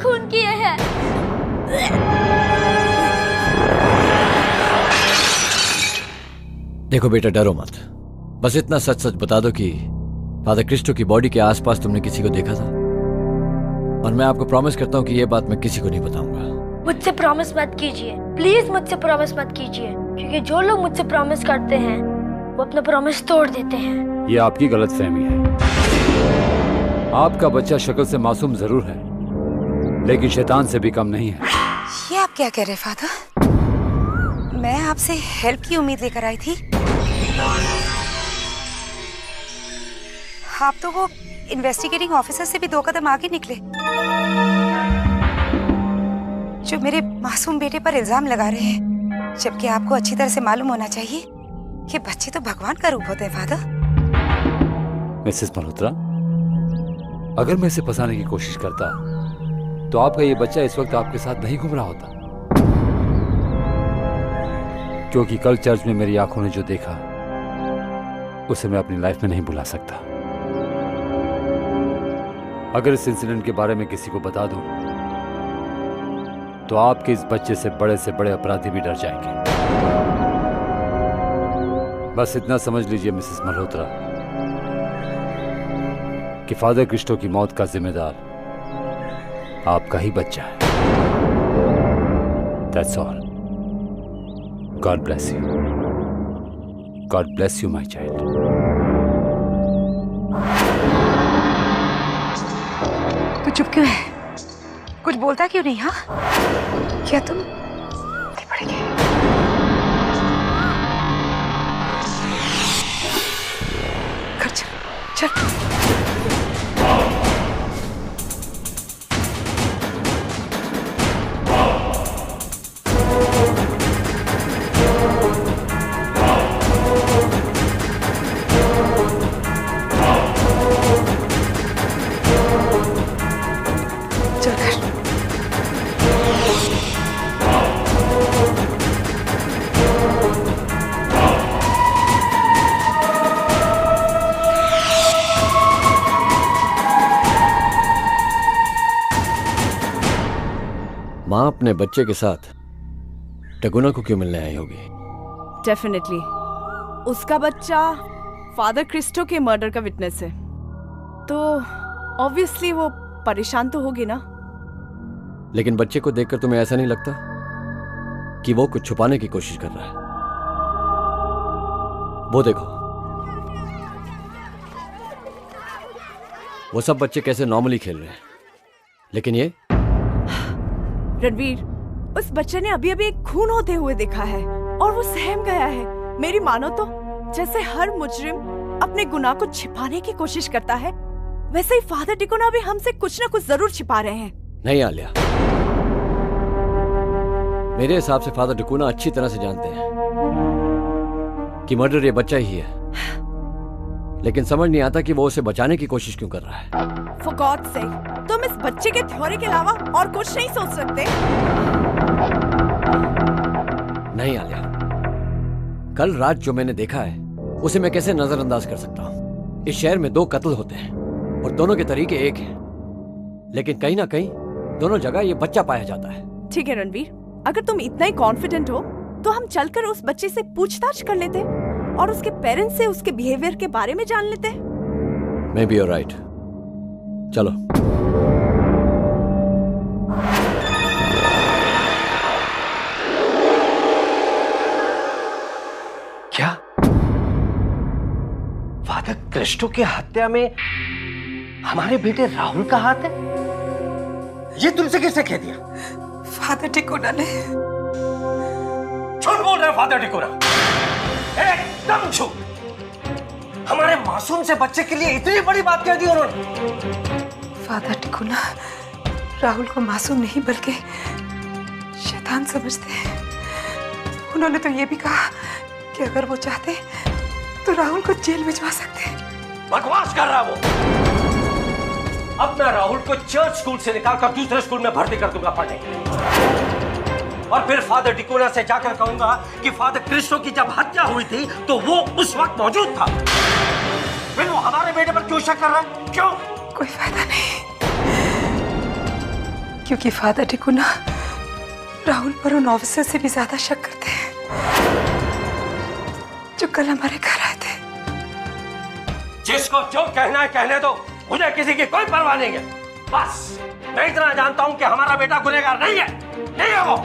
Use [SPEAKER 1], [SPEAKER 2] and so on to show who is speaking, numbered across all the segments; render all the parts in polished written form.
[SPEAKER 1] खून किए हैं।
[SPEAKER 2] देखो बेटा, डरो मत। बस इतना सच सच बता दो कि फादर क्रिस्टो की बॉडी के आसपास तुमने किसी को देखा था। और मैं आपको प्रॉमिस करता हूँ कि ये बात मैं किसी को नहीं बताऊंगा।
[SPEAKER 1] मुझसे प्रॉमिस मत कीजिए, प्लीज मुझसे प्रॉमिस मत कीजिए, क्योंकि जो लोग मुझसे प्रॉमिस करते हैं वो अपना प्रॉमिस तोड़ देते हैं।
[SPEAKER 3] ये आपकी गलतफहमी है। आपका बच्चा शक्ल से मासूम जरूर है, लेकिन शैतान से भी कम नहीं है।
[SPEAKER 4] ये आप क्या कह रहे फादर? मैं आपसे हेल्प की उम्मीद लेकर आई थी। आप तो वो इन्वेस्टिगेटिंग ऑफिसर से भी 2 कदम आगे निकले, जो मेरे मासूम बेटे पर इल्जाम लगा रहे हैं, जबकि आपको अच्छी तरह से मालूम होना चाहिए कि बच्चे तो भगवान का रूप होते हैं फादर।
[SPEAKER 3] मिसेस मल्होत्रा, अगर मैं इसे फंसाने की कोशिश करता तो आपका ये बच्चा इस वक्त आपके साथ नहीं घूम रहा होता, क्योंकि कल चर्च में मेरी आंखों ने जो देखा उसे मैं अपनी लाइफ में नहीं भुला सकता। अगर इस इंसिडेंट के बारे में किसी को बता दूं तो आपके इस बच्चे से बड़े अपराधी भी डर जाएंगे। बस इतना समझ लीजिए मिसेस मल्होत्रा कि फादर क्रिस्टो की मौत का जिम्मेदार आपका ही बच्चा है। That's all. God bless you. God bless you, my child.
[SPEAKER 4] तू चुप क्यों है? कुछ बोलता क्यों नहीं? हाँ, क्या तुम पड़ेगी? घर चल चल।
[SPEAKER 2] माँ अपने बच्चे के साथ टगुना को क्यों मिलने आई होगी?
[SPEAKER 5] डेफिनेटली उसका बच्चा फादर क्रिस्टो के मर्डर का विटनेस है, तो ऑब्वियसली वो परेशान तो होगी ना।
[SPEAKER 2] लेकिन बच्चे को देखकर तुम्हें ऐसा नहीं लगता कि वो कुछ छुपाने की कोशिश कर रहा है? वो देखो, वो सब बच्चे कैसे नॉर्मली खेल रहे हैं, लेकिन ये
[SPEAKER 5] रणवीर, उस बच्चे ने अभी अभी एक खून होते हुए देखा है और वो सहम गया है। मेरी मानो तो जैसे हर मुजरिम अपने गुनाह को छिपाने की कोशिश करता है, वैसे ही फादर टिकोना भी हमसे कुछ ना कुछ जरूर छिपा रहे हैं।
[SPEAKER 2] नहीं आलिया, मेरे हिसाब से फादर टिकोना अच्छी तरह से जानते हैं कि मर्डर ये बच्चा ही है, लेकिन समझ नहीं आता कि वो उसे बचाने की कोशिश क्यों कर रहा है।
[SPEAKER 5] For God's sake, तुम इस बच्चे के थ्योरी के अलावा और कुछ नहीं सोच सकते?
[SPEAKER 2] नहीं आलिया, कल रात जो मैंने देखा है उसे मैं कैसे नजरअंदाज कर सकता हूँ? इस शहर में 2 कत्ल होते हैं और दोनों के तरीके एक हैं, लेकिन कहीं ना कहीं दोनों जगह ये बच्चा पाया जाता है।
[SPEAKER 5] ठीक है रणवीर, अगर तुम इतना ही कॉन्फिडेंट हो तो हम चलकर उस बच्चे से पूछताछ कर लेते और उसके पेरेंट्स से उसके बिहेवियर के बारे में जान लेते।
[SPEAKER 2] मे बी यू राइट, चलो।
[SPEAKER 6] क्या फादर क्रिस्टो की हत्या में हमारे बेटे राहुल का हाथ है? ये तुमसे किसने कह दिया?
[SPEAKER 4] फादर टिकोना ने।
[SPEAKER 6] झूठ बोल रहे फादर टिकोना, एकदम झूठ। हमारे मासूम से बच्चे के लिए इतनी बड़ी बात कह दी उन्होंने।
[SPEAKER 4] फादर टिकोना राहुल को मासूम नहीं बल्कि शैतान समझते हैं। उन्होंने तो ये भी कहा कि अगर वो चाहते तो राहुल को जेल भिजवा सकते हैं।
[SPEAKER 6] बकवास कर रहा वो। अब मैं राहुल को चर्च स्कूल से निकालकर दूसरे स्कूल में भर्ती कर दूंगा पढ़ने के लिए, और फिर फादर टिकोना से जाकर कहूंगा कि फादर क्रिस्टो की जब हत्या हुई थी तो वो उस वक्त मौजूद था। फिर वो हमारे बेटे पर क्यों शक कर रहा है? क्यों?
[SPEAKER 4] कोई फायदा नहीं। क्योंकि फादर टिकुना राहुल पर उन ऑफिसर से भी ज्यादा शक करते हैं जो कल हमारे घर आए थे।
[SPEAKER 6] जिसको जो कहना है कहने दो, मुझे किसी की कोई परवाह नहीं है। बस मैं इतना जानता हूं कि हमारा बेटा गुनहगार नहीं है, नहीं है वो।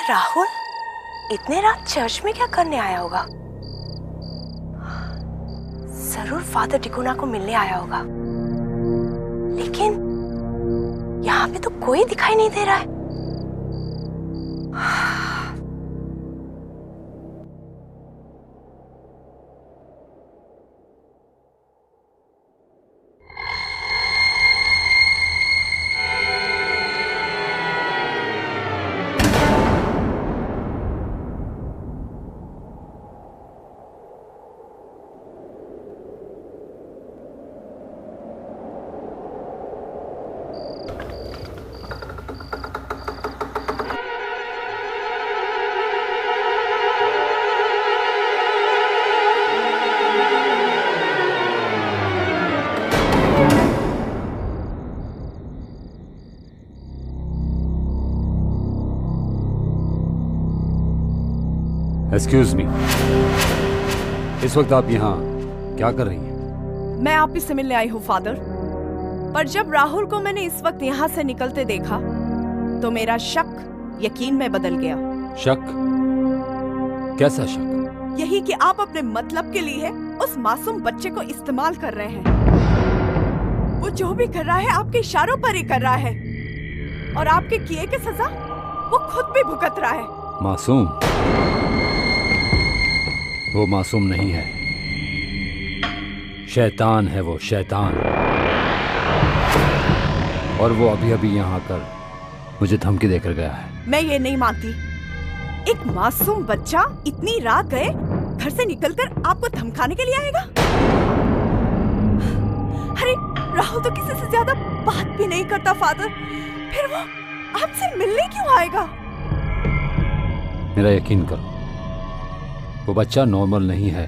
[SPEAKER 5] राहुल इतने रात चर्च में क्या करने आया होगा? जरूर फादर टिकुना को मिलने आया होगा, लेकिन यहाँ पे तो कोई दिखाई नहीं दे रहा है।
[SPEAKER 3] एक्सक्यूज मी, इस वक्त आप यहाँ क्या कर रही हैं?
[SPEAKER 5] मैं आप ही से मिलने आई हूँ फादर, पर जब राहुल को मैंने इस वक्त यहाँ से निकलते देखा तो मेरा शक यकीन में बदल गया।
[SPEAKER 3] शक? कैसा शक?
[SPEAKER 5] यही कि आप अपने मतलब के लिए उस मासूम बच्चे को इस्तेमाल कर रहे हैं। वो जो भी कर रहा है आपके इशारों पर ही कर रहा है, और आपके किए की सजा वो खुद भी भुगत रहा है।
[SPEAKER 3] मासूम? वो मासूम नहीं है, शैतान है वो, शैतान। और वो अभी अभी यहाँ आकर मुझे धमकी देकर गया है।
[SPEAKER 5] मैं ये नहीं मानती। एक मासूम बच्चा इतनी रात गए घर से निकलकर आपको धमकाने के लिए आएगा? अरे राहुल तो किसी से ज्यादा बात भी नहीं करता फादर, फिर वो आपसे मिलने क्यों आएगा?
[SPEAKER 3] मेरा यकीन करो, वो बच्चा नॉर्मल नहीं है।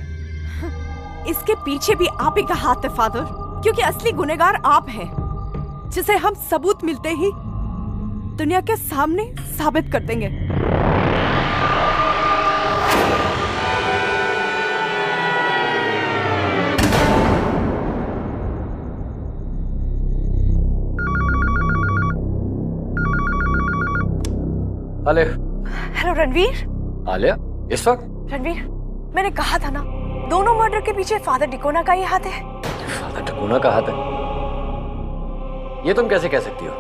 [SPEAKER 5] इसके पीछे भी आप ही का हाथ है फादर, क्योंकि असली गुनहगार आप हैं, जिसे हम सबूत मिलते ही दुनिया के सामने साबित कर देंगे। हेलो रणवीर।
[SPEAKER 2] आलिया, इस वक्त?
[SPEAKER 5] रणवीर, मैंने कहा था ना, दोनों मर्डर के पीछे फादर डिकोना का ही हाथ है।
[SPEAKER 2] फादर डिकोना का हाथ है? ये तुम कैसे कह सकती हो?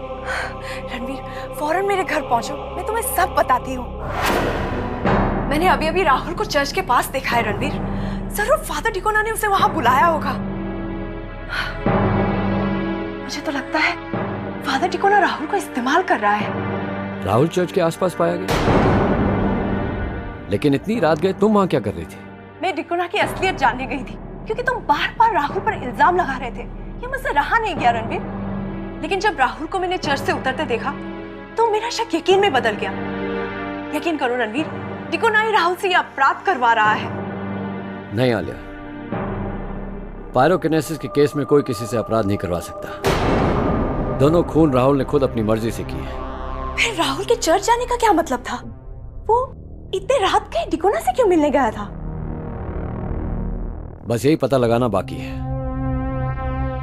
[SPEAKER 5] रणवीर, फौरन मेरे घर पहुंचो, मैं तुम्हें सब बताती हूँ। मैंने अभी अभी राहुल को चर्च के पास देखा है रणवीर। जरूर फादर डिकोना ने उसे वहां बुलाया होगा। मुझे तो लगता है फादर डिकोना राहुल को इस्तेमाल कर रहा है।
[SPEAKER 2] राहुल चर्च के आसपास पाया गया, लेकिन इतनी रात गए तुम वहां क्या कर रही थी?
[SPEAKER 5] मैं डिकोना की असलियत जानने गई थी, क्योंकि तुम बार बार राहुल पर इल्जाम लगा रहे थे। ये मुझसे रहा नहीं गया रणवीर। लेकिन जब राहुल को मैंने चर्च से उतरते देखा तो मेरा शक यकीन में बदल गया। यकीन करो रणवीर, डिकोना ही राहुल से ये अपराध करवा रहा है।
[SPEAKER 2] नहीं आलिया, पायरोकिनेसिस के केस में कोई किसी से अपराध नहीं करवा सकता। दोनों खून राहुल ने खुद अपनी मर्जी से किए हैं।
[SPEAKER 5] फिर राहुल के चर्च जाने का क्या मतलब था? वो इतने रात के डिकोना से क्यों मिलने गया था?
[SPEAKER 2] बस यही पता लगाना बाकी है।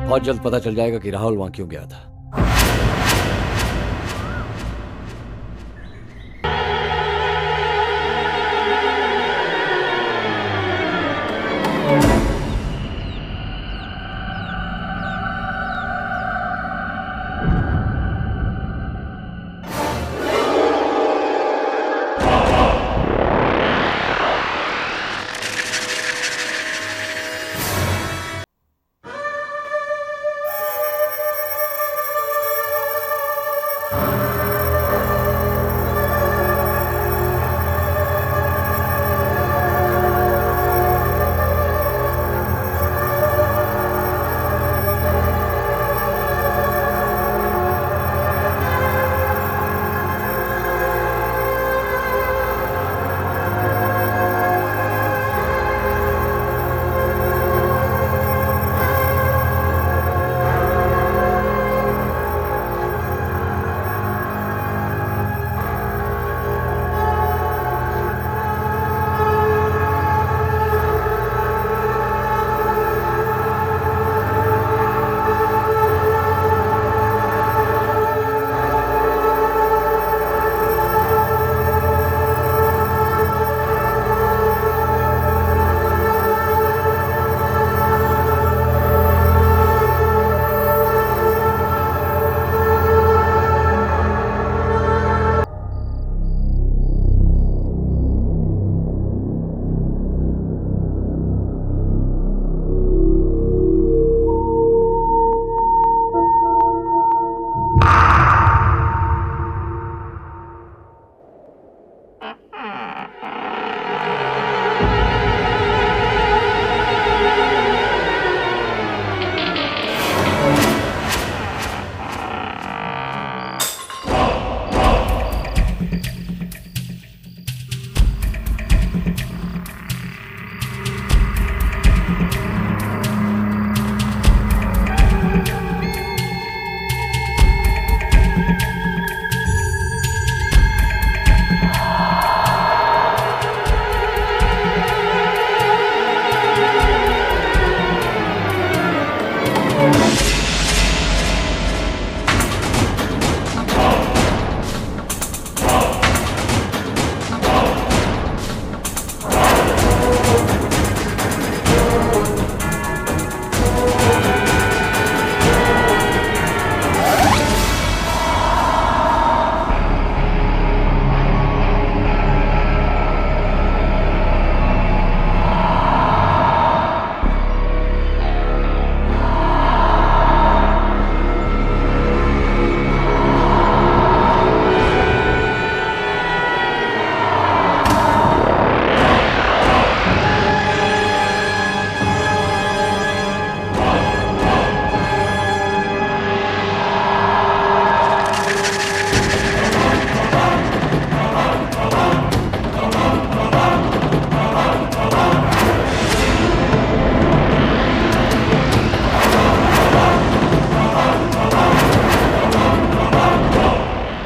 [SPEAKER 2] बहुत जल्द पता चल जाएगा कि राहुल वहां क्यों गया था।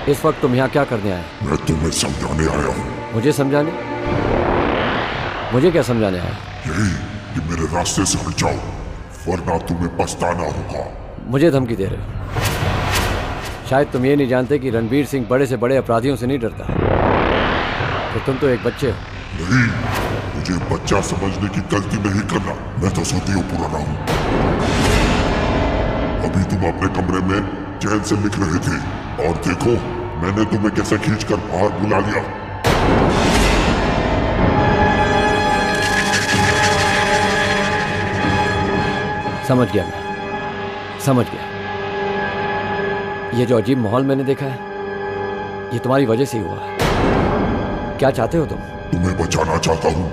[SPEAKER 2] इस वक्त तुम यहाँ क्या करने आए?
[SPEAKER 7] मैं तुम्हें समझाने आया हूँ।
[SPEAKER 2] मुझे समझाने? मुझे क्या समझाने आए?
[SPEAKER 7] यही कि मेरे रास्ते से हट जाओ, वरना तुम्हें पछताना होगा।
[SPEAKER 2] मुझे धमकी दे रहे हो? शायद तुम ये नहीं जानते कि रणबीर सिंह बड़े से बड़े अपराधियों से नहीं डरता। तो तुम तो एक बच्चे हो।
[SPEAKER 7] नहीं, मुझे बच्चा समझने की गलती नहीं करना। मैं तो सदियों पुराना हूँ। अभी तुम अपने कमरे में चैन से लिख रहे थे और देखो मैंने तुम्हें कैसे खींचकर बाहर बुला लिया।
[SPEAKER 2] समझ गया, मैं समझ गया। ये जो अजीब माहौल मैंने देखा है, ये तुम्हारी वजह से ही हुआ है। क्या चाहते हो तुम?
[SPEAKER 7] तुम्हें बचाना चाहता हूँ,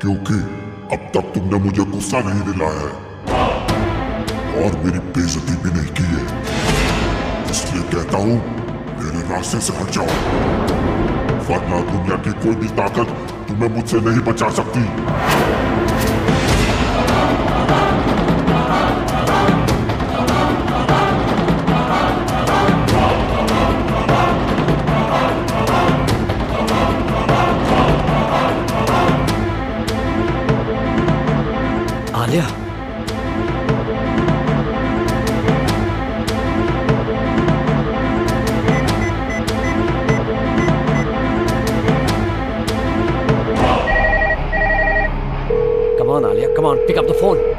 [SPEAKER 7] क्योंकि अब तक तुमने मुझे गुस्सा नहीं दिलाया है और मेरी बेइज्जती भी नहीं की है। इसलिए कहता हूँ मेरे रास्ते से हट जाओ, वरना दुनिया की कोई भी ताकत तुम्हें मुझसे नहीं बचा सकती।
[SPEAKER 2] Alia, on, Alia. Come on, pick up the phone.